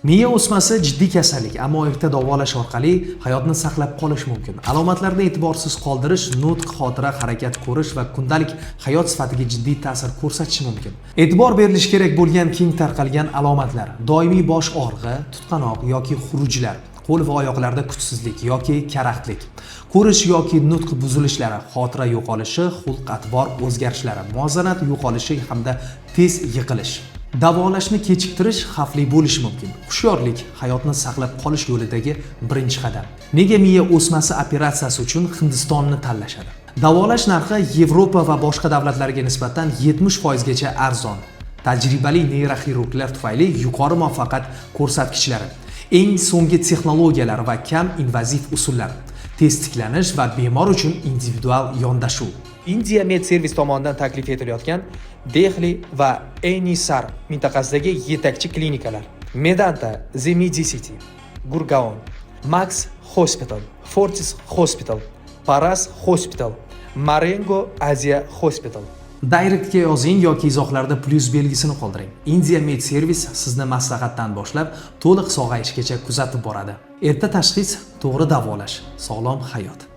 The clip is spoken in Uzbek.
Miya o'smasi jiddiy kasallik, ammo erta davolash orqali hayotni saqlab qolish mumkin. Alomatlarni e'tiborsiz qoldirish nutq, xotira, harakat ko'rish va kundalik hayot sifatiga jiddiy ta'sir ko'rsatishi mumkin. E'tibor berilish kerak bo'lgan keng tarqalgan alomatlar: doimiy bosh og'rig'i, tutqanoq yoki xurujlar, qo'l va oyoqlarda kuchsizlik yoki karaxtlik, ko'rish yoki nutq buzilishlari, xotira yo'qolishi, xulq-atvor o'zgarishlari, muvozanat yo'qolishi hamda tez yiqilish. Davolashni kechiktirish xavfli bo'lishi mumkin. Hushyorlik hayotni saqlab qolish yo'lidagi birinchi qadam. Nega miya o'smasi operatsiyasi uchun Hindistonni tanlashadi? Davolash narxi Yevropa va boshqa davlatlarga nisbatan 70% gacha arzon. Tajribali neyroxirurglar tufayli yuqori muvaffaqiyat ko'rsatkichlari, eng so'nggi texnologiyalar va kam invaziv usullar, tez tiklanish va bemor uchun individual yondashuv. India Med Service tomonidan taklif etilayotgan Dehli va Enisar mintaqasidagi yetakchi klinikalar: Medanta, The Medicity, Gurgaon, Max Hospital, Fortis Hospital, Paras Hospital, Marengo Asia Hospital. Directga yozing yoki izohlarda plus belgisini qoldiring. India Med Service sizni maslahatdan boshlab to'liq sog'ayishgacha kuzatib boradi. Erta tashxis, to'g'ri davolash, sog'lom hayot.